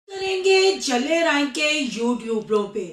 करेंगे जले राय के यूट्यूबरों पे।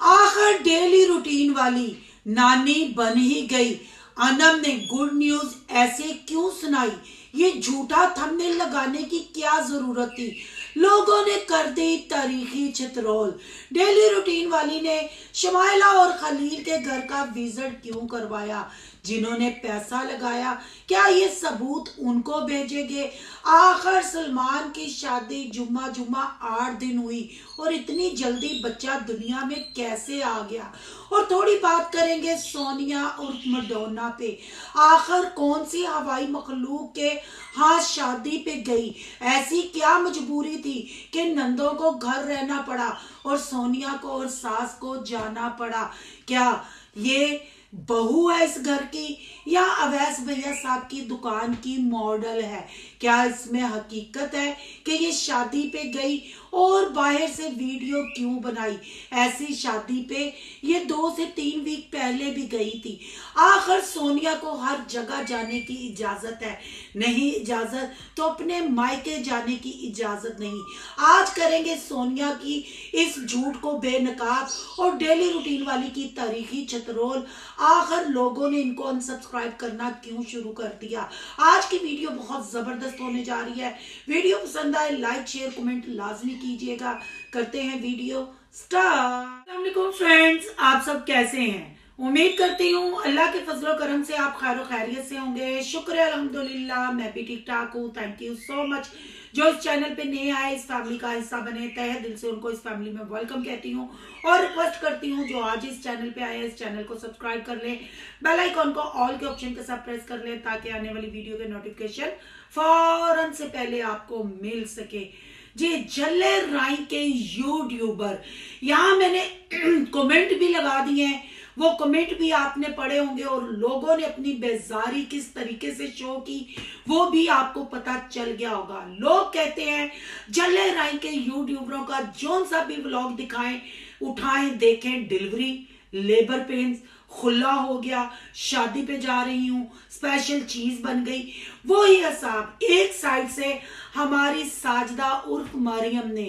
आखिर डेली रूटीन वाली नानी बन ही गई। अनम ने गुड न्यूज ऐसे क्यों सुनाई? ये झूठा थंबनेल लगाने की क्या जरूरत थी? लोगों ने कर दी तारीखी चित्रोल। डेली रूटीन वाली ने शमाइला और खलील के घर का विजिट क्यों करवाया? जिन्होंने पैसा लगाया, क्या ये सबूत उनको भेजेंगे? आखिर सलमान की शादी जुम्मा जुम्मा 8 दिन हुई और इतनी जल्दी बच्चा दुनिया में कैसे आ गया? और थोड़ी बात करेंगे सोनिया और मडोना पे। आखिर कौन सी हवाई मखलूक के हाथ शादी पे गई? ऐसी क्या मजबूरी थी कि नंदों को घर रहना पड़ा और सोनिया को और सास को जाना पड़ा? क्या ये बहू है इस घर की या अवैस भैया साहब की दुकान की मॉडल है? क्या इसमें हकीकत है कि ये शादी पे गई और बाहर से वीडियो क्यों बनाई? ऐसी शादी पे ये 2 से 3 वीक पहले भी गई थी। आखिर सोनिया को हर जगह जाने की इजाजत है, नहीं इजाजत तो अपने मायके जाने की इजाजत नहीं। आज करेंगे सोनिया की इस झूठ को बेनकाब और डेली रूटीन वाली की तारीखी चतरोल। आखिर लोगों ने इनको अनसब्सक्राइब करना क्यों शुरू कर दिया? आज की वीडियो बहुत जबरदस्त होने जा रही है। वीडियो पसंद आए लाइक शेयर कमेंट लाजमी कीजिएगा। करते हैं वीडियो स्टार्ट। अस्सलाम वालेकुम फ्रेंड्स, आप सब कैसे हैं? उम्मीद करती हूँ अल्लाह के फजलो करम से आप खैर खैरियत से होंगे। शुक्र है अल्हम्दुलिल्लाह, मैं भी ठीक ठाक हूँ। Thank you so much. जो इस चैनल पे नए आए, इस फैमिली का हिस्सा बने, तहे दिल से उनको इस फैमिली में वेलकम कहती हूँ और रिक्वेस्ट करती हूँ जो आज इस चैनल पे आए इस चैनल को सब्सक्राइब कर लें, बेल आइकॉन को ऑल के ऑप्शन के साथ प्रेस कर लें ताकि आने वाली वीडियो के नोटिफिकेशन फौरन से पहले आपको मिल सके। जी, जले राय के यूट्यूबर, यहाँ मैंने कमेंट भी लगा दिए हैं, वो कमेंट भी आपने पढ़े होंगे और लोगों ने अपनी बेजारी किस तरीके से शो की वो भी आपको पता चल गया होगा। लोग कहते हैं जले राय के यूट्यूबरों का जोन सा भी व्लॉग दिखाएं, उठाएं, देखें, डिलीवरी, लेबर पेन्स, खुला हो गया, शादी पे जा रही हूं, स्पेशल चीज बन गई। वो ही हिसाब एक साइड से हमारी साजदा उर्फ मरियम ने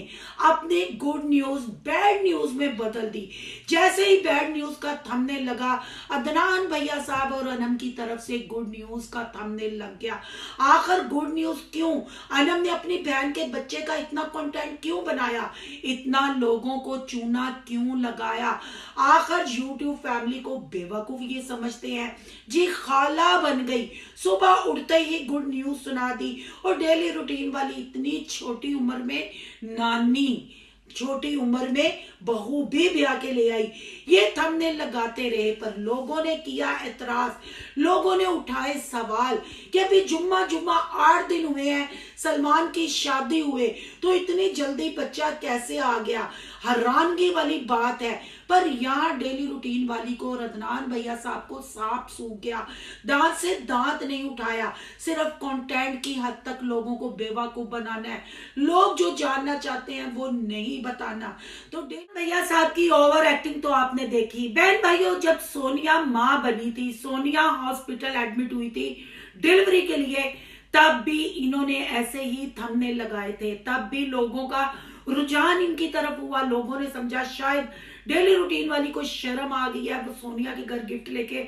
अपने गुड न्यूज बैड न्यूज में बदल दी। जैसे ही बैड न्यूज का थंबनेल लगा, अदनान भैया साहब और अनम की तरफ से गुड न्यूज का थंबनेल लग गया। आखिर गुड न्यूज क्यों? अनम ने अपनी बहन के बच्चे का इतना कंटेंट क्यों बनाया? इतना लोगों को चूना क्यों लगाया? आखिर यूट्यूब फैमिली को बेवकूफ ये समझते हैं। जी, खाला बन गई, सुबह उठते ही गुड न्यूज सुना दी और डेली रूटीन वाली इतनी छोटी उम्र में नानी, छोटी उम्र में बहू भी ब्याह के ले आई। ये थंबनेल लगाते रहे पर लोगों ने किया एतराज, लोगों ने उठाए सवाल कि अभी जुम्मा जुम्मा 8 दिन हुए हैं, सलमान की शादी हुए तो इतनी जल्दी बच्चा कैसे आ गया? हैरानगी वाली बात है। पर यहाँ डेली रूटीन वाली को और अदनान भैया साहब को सांप सूख गया, दांत से दांत नहीं उठाया। सिर्फ कंटेंट की हद तक लोगों को बेवकूफ बनाना है, लोग जो जानना चाहते हैं वो नहीं बताना। तो डेली भैया साहब की ओवर एक्टिंग तो आपने देखी। बहन भाइयों, जब सोनिया माँ बनी थी, सोनिया हॉस्पिटल एडमिट हुई थी डिलीवरी के लिए, तब भी इन्होंने ऐसे ही थंबनेल लगाए थे। तब भी लोगों का रुझान इनकी तरफ हुआ। लोगों ने समझा शायद डेली रूटीन वाली को शर्म आ गई है, वो सोनिया के घर गिफ्ट लेके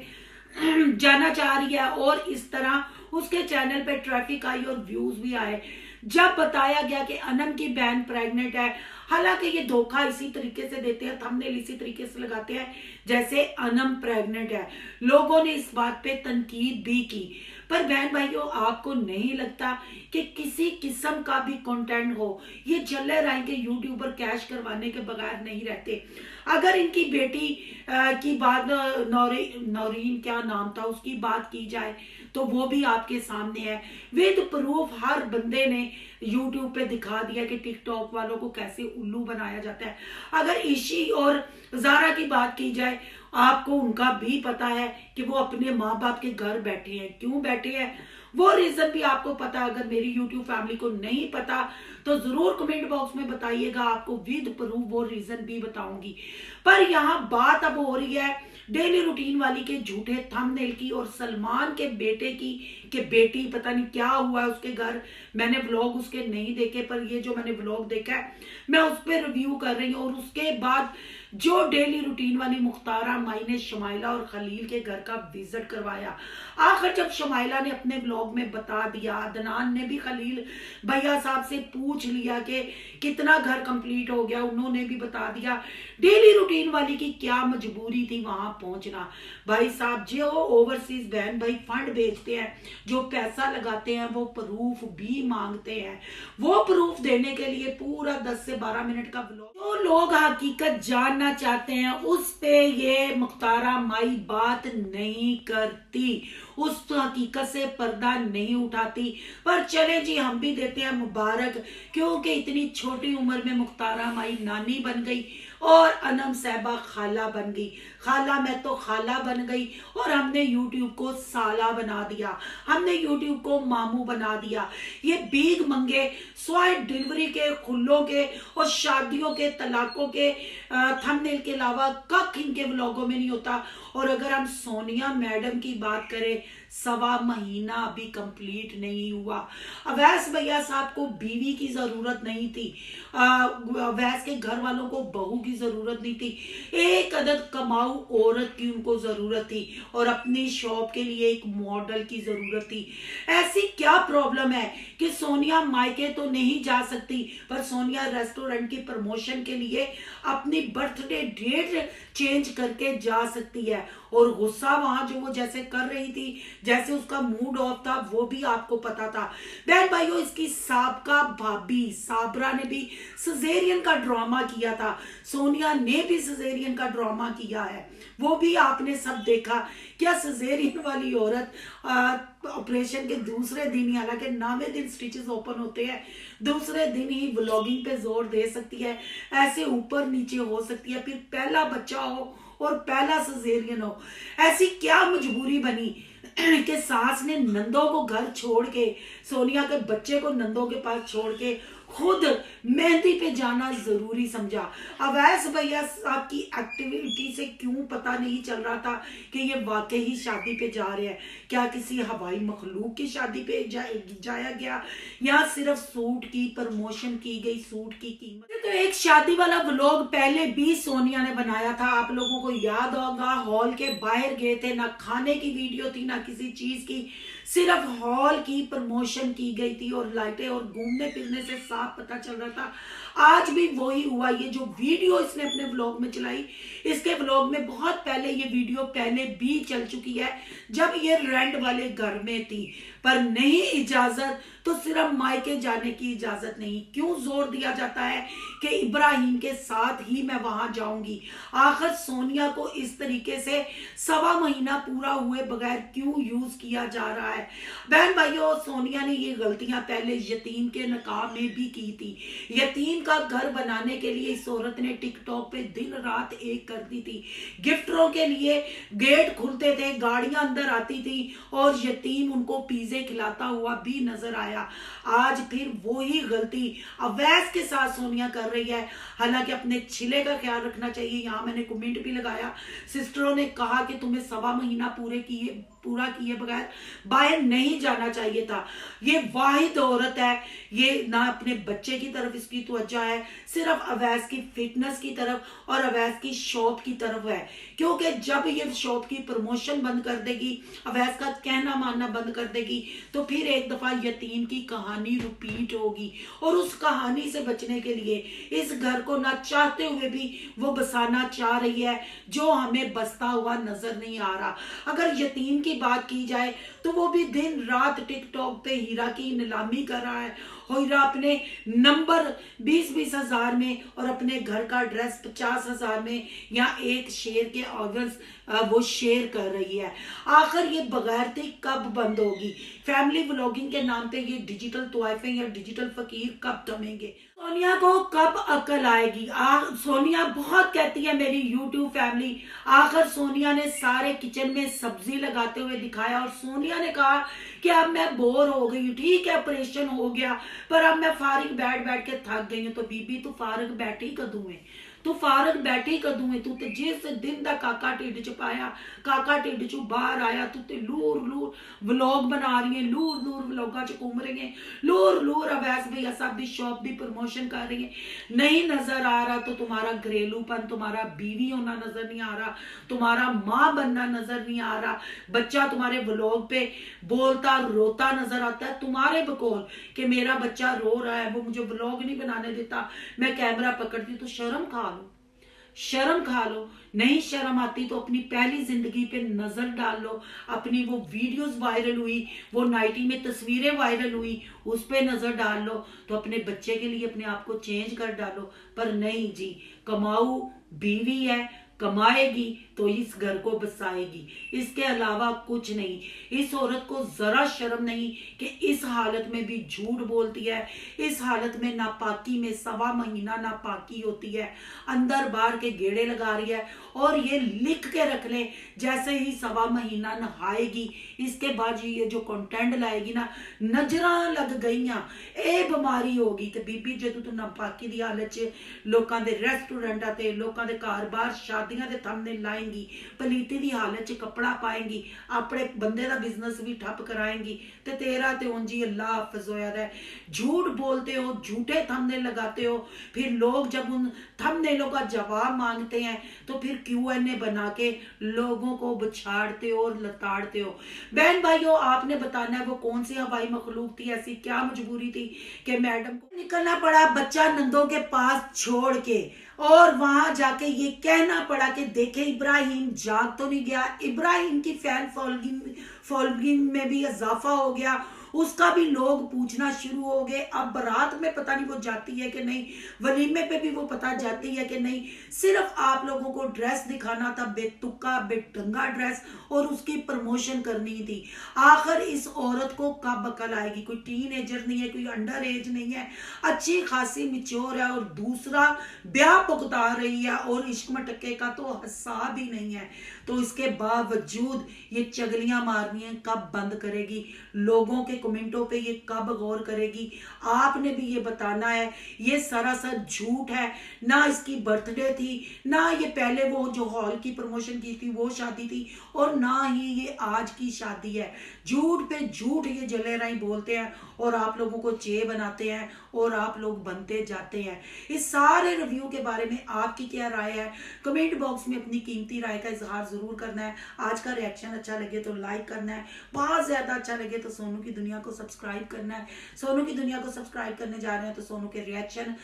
जाना चाह रही है और इस तरह उसके चैनल पे ट्रैफिक आई और व्यूज भी आए। जब बताया गया कि अनम की बहन प्रेग्नेंट है, हालांकि ये धोखा इसी तरीके से देते हैं, थंबनेल इसी तरीके से लगाते हैं जैसे अनम प्रेग्नेंट है। लोगों ने इस बात पे तनकीद भी की। पर बहन भाइयों, आपको नहीं लगता कि किसी किस्म का भी कंटेंट हो, ये जल्ले राय के यूट्यूबर कैश करवाने के बगैर नहीं रहते? अगर इनकी बेटी की बात, नौरीन क्या नाम था उसकी बात की जाए तो वो भी आपके सामने है विद प्रूफ। हर बंदे ने यूट्यूब पे दिखा दिया कि टिकटॉक वालों को कैसे उल्लू बनाया जाता है। अगर ईशी और जारा की बात की जाए, आपको उनका भी पता है कि वो अपने माँ बाप के घर बैठे हैं। क्यों बैठे हैं? वो रीजन भी आपको पता है। अगर मेरी यूट्यूब फैमिली को नहीं पता तो जरूर कमेंट बॉक्स में बताइएगा, आपको विद प्रूफ वो रीजन भी बताऊंगी। पर यहाँ बात अब हो रही है डेली रूटीन वाली के झूठे थंबनेल की और सलमान के बेटे की, कि बेटी पता नहीं क्या हुआ है उसके घर। मैंने व्लॉग उसके नहीं देखे, पर ये जो मैंने व्लॉग देखा है मैं उस पर रिव्यू कर रही हूँ। और उसके बाद जो डेली रूटीन वाली मुख्तारा माई ने शमाइला और खलील के घर का विजिट करवाया। आखिर जब शमाइला ने अपने व्लॉग में बता दिया, अदनान ने भी खलील भैया साहब से पूछ लिया कि कितना घर कंप्लीट हो गया, उन्होंने भी बता दिया। डेली रूटीन वाली की क्या मजबूरी थी वहां पहुंचना। भाई साहब जो ओवरसीज बहन भाई फंड भेजते हैं, जो पैसा लगाते हैं, वो प्रूफ भी मांगते हैं। वो प्रूफ देने के लिए पूरा 10 से 12 मिनट का व्लॉग, जो लोग हकीकत जानना चाहते हैं उस पे ये मुख्तारा माई बात नहीं करती, उस हकीकत से पर्दा नहीं उठाती। पर चले जी, हम भी देते हैं मुबारक, क्योंकि इतनी छोटी उम्र में मुख्तारा माई नानी बन गई और अनम साहबा खाला बन गई। खाला मैं तो खाला बन गई और हमने यूट्यूब को साला बना दिया, हमने यूट्यूब को मामू बना दिया। ये भीख मंगे स्वाइट डिलीवरी के, खुल्लों के और शादियों के, तलाकों के थंबनेल के अलावा कख इनके व्लॉगों में नहीं होता। और अगर हम सोनिया मैडम की बात करें, 1.25 महीना अभी कंप्लीट नहीं हुआ। अवैस भैया साहब को बीवी की जरूरत नहीं थी, अवैस के घर वालों को बहू की जरूरत नहीं थी, एक अदद कमाऊ औरत की उनको जरूरत थी और अपनी शॉप के लिए एक मॉडल की जरूरत थी। ऐसी क्या प्रॉब्लम है कि सोनिया मायके तो नहीं जा सकती, पर सोनिया रेस्टोरेंट की प्रमोशन के लिए अपनी बर्थडे डेट चेंज करके जा सकती है। और गुस्सा वहां जो वो जैसे कर रही थी, जैसे उसका मूड ऑफ था, वो भी आपको पता था। बहन भाइयों, इसकी साबका भाभी साबरा ने भी सिजेरियन का ड्रामा किया था, सोनिया ने भी सिजेरियन का ड्रामा किया है, वो भी आपने सब देखा। क्या सिजेरियन वाली औरत ऑपरेशन के दूसरे दिन ही, हालांकि 9वें दिन स्टिचेस ओपन होते हैं, दूसरे दिन ही व्लॉगिंग पे जोर दे सकती है, ऐसे ऊपर नीचे हो सकती है, फिर पहला बच्चा हो और पहला सिजेरियन हो। ऐसी क्या मजबूरी बनी कि सास ने नंदों को घर छोड़ के, सोनिया के बच्चे को नंदों के पास छोड़ के खुद मेहंदी पे जाना जरूरी समझा। अवैस भैया साहब की एक्टिविटी से क्यों पता नहीं चल रहा था कि ये वाकई ही शादी पे जा रहे हैं? क्या किसी हवाई मखलूक की शादी पे जाया गया या सिर्फ सूट की प्रमोशन की गई, सूट की कीमत? तो एक शादी वाला व्लॉग पहले भी सोनिया ने बनाया था, आप लोगों को याद होगा। हॉल के बाहर गए थे, ना खाने की वीडियो थी ना किसी चीज की, सिर्फ हॉल की प्रमोशन की गई थी और लाइटें और घूमने फिरने से साफ पता चल रहा था। आज भी वही हुआ। ये जो वीडियो इसने अपने व्लॉग में चलाई, इसके व्लॉग में बहुत पहले ये वीडियो पहले भी चल चुकी है, जब ये रेंट वाले घर में थी। पर नहीं इजाजत तो सिर्फ मायके जाने की इजाजत नहीं। क्यों जोर दिया जाता है कि इब्राहिम के साथ ही मैं वहां जाऊंगी? आखिर सोनिया को इस तरीके से 1.25 महीना पूरा हुए बगैर क्यों यूज किया जा रहा है? बहन भाइयों, सोनिया ने ये गलतियां पहले यतीम के निकाह में भी की थी। यतीम का घर बनाने के लिए इस औरत ने टिकटॉक पे दिन रात एक कर दी थी। गिफ्टरों के लिए गेट खुलते थे, गाड़ियां अंदर आती थी और यतीम उनको पिज्जे खिलाता हुआ भी नजर आया। आज फिर वही गलती अवैस के साथ सोनिया कर रही है। हालांकि अपने छिले का ख्याल रखना चाहिए। यहाँ मैंने कमेंट भी लगाया, सिस्टरों ने कहा कि तुम्हें 1.25 महीना पूरा किए बगैर बाहर नहीं जाना चाहिए था। ये वाहिद औरत है, ये ना अपने बच्चे की तरफ इसकी तवज्जो है, सिर्फ अवैस की फिटनेस की तरफ और अवैस की शॉप की तरफ है। क्योंकि जब ये शॉप की प्रमोशन बंद कर देगी, अवैस का कहना मानना बंद कर देगी, तो फिर एक दफा यतीम की कहानी रिपीट होगी। और उस कहानी से बचने के लिए इस घर को ना चाहते हुए भी वो बसाना चाह रही है, जो हमें बसता हुआ नजर नहीं आ रहा। अगर यतीम की बात की जाए तो वो भी दिन रात टिकटॉक पे हीरा की नीलामी कर रहा है। हीरा अपने नंबर 20-20 हजार में और अपने घर का ड्रेस 50 हजार में या एक शेर के ऑर्गन्स वो शेयर कर रही है। आखिर ये बगैरती कब बंद होगी? फैमिली व्लॉगिंग के नाम पे ये डिजिटल तोहफे या डिजिटल फकीर कब थमेंगे? सोनिया को कब अक्ल आएगी? सोनिया बहुत कहती है मेरी यूट्यूब फैमिली। आखिर सोनिया ने सारे किचन में सब्जी लगाते हुए दिखाया और सोनिया ने कहा कि अब मैं बोर हो गई हूँ। ठीक है, ऑपरेशन हो गया, पर अब मैं फारिग बैठ बैठ के थक गई हूँ। तो बीबी तू फारिग बैठी कदू है, तू फारग बैठी कदू है? तू तो जिस दिन दा काका ढिड च पाया, काका ढिड चू बाहर आया, तू ते लूर लूर व्लॉग बना रही है, लूर लूर व्लॉगा च घूम रही है, लूर लूर अवैस भैया साहब दी शॉप दी प्रमोशन कर रही है। नहीं नजर आ रहा तो तुम्हारा घरेलूपन, तुम्हारा बीवी होना नजर नहीं आ रहा, तुम्हारा माँ बनना नजर नहीं आ रहा। बच्चा तुम्हारे व्लॉग पे बोलता रोता नजर आता है, तुम्हारे बकौल कि मेरा बच्चा रो रहा है, वो मुझे व्लॉग नहीं बनाने देता, मैं कैमरा पकड़ती हूँ। तो शर्म खा लो, शर्म खा लो। नहीं शर्म आती तो अपनी पहली जिंदगी पे नजर डाल लो। अपनी वो वीडियोस वायरल हुई, वो नाइटी में तस्वीरें वायरल हुई, उस पे नजर डाल लो। तो अपने बच्चे के लिए अपने आप को चेंज कर डालो। पर नहीं जी, कमाऊ बीवी है, कमाएगी तो इस घर को बसाएगी, इसके अलावा कुछ नहीं। इस औरत को जरा शर्म नहीं कि इस हालत में भी झूठ बोलती है। इस हालत में नापाकी में 1.25 महीना नापाकी होती है, अंदर बाहर के गेड़े लगा रही है। और ये लिख के रख ले, जैसे ही 1.25 महीना नहाएगी इसके बाद ये जो कंटेंट लाएगी ना, नजरा लग गईयां, ए बीमारी होगी कि बीबी जो तू नापाकी दी हालत च लोकां दे रेस्टोरेंटां ते लोकां दे घर बाहर शादियां दे थंबनेल लाएंगी, पलीती दी हालत च कपड़ा पाएंगी, अपने बंदे दा बिजनेस भी ठप कराएंगी, ते तेरा ते उंज ही अल्लाह हाफिज होया है। झूठ बोलते हो, झूठे थंबनेल लगाते हो, फिर लोग जब उन थंबनेलों का जवाब मांगते हैं तो फिर Q&A बना के लोगों को बछाड़ते हो और लताड़ते हो। बहन भाइयों, आपने बताना है वो कौन सी हवाई मखलूक थी, ऐसी क्या मजबूरी थी कि मैडम को निकलना पड़ा बच्चा नंदों के पास छोड़ के, और वहां जाके ये कहना पड़ा कि देखे इब्राहिम जाग तो नहीं गया, इब्राहिम की फैन फॉलोइंग में भी इजाफा हो गया, उसका भी लोग पूछना शुरू हो गए। अब बारात में पता नहीं वो जाती है कि नहीं, वलीमे पे भी वो पता जाती है कि नहीं। सिर्फ आप लोगों को ड्रेस दिखाना था, बेतुका बेढंगा ड्रेस, और उसकी प्रमोशन करनी थी। आखिर इस औरत को कब अकल आएगी? कोई टीन नहीं है, कोई अंडर एज नहीं है, अच्छी खासी मिच्योर है, और दूसरा ब्याह भुगता रही है, और इश्क मटके का तो हिसाब ही नहीं है। तो इसके बावजूद ये चगलियां मारनी है कब बंद करेगी? लोगों के कमेंटों पे ये कब गौर करेगी? आपने भी ये बताना है। ये सरासर झूठ है, ना इसकी बर्थडे थी, ना ये पहले वो जो हॉल की प्रमोशन की थी वो शादी थी, और ना ही ये आज की शादी है। झूठ पे झूठ ये जले राई बोलते हैं और आप लोगों को चे बनाते हैं, और आप लोग बनते जाते हैं। इस सारे रिव्यू के बारे में आपकी क्या राय है? कमेंट बॉक्स में अपनी कीमती राय का इजहार जरूर करना है। आज का रिएक्शन अच्छा लगे तो लाइक करना है, बहुत ज्यादा अच्छा लगे तो सोनू की दुनिया को सब्सक्राइब करना है। सोनू की दुनिया को सब्सक्राइब करने जा रहे हैं तो सोनू के रिएक्शन,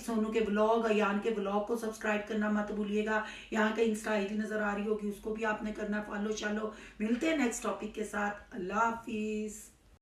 सोनू के व्लॉग, अयान के व्लॉग को सब्सक्राइब करना मत भूलिएगा। यहाँ का इंस्टा आईडी नजर आ रही होगी, उसको भी आपने करना फॉलो। चलो मिलते हैं नेक्स्ट टॉपिक के साथ। अल्लाह हाफिज।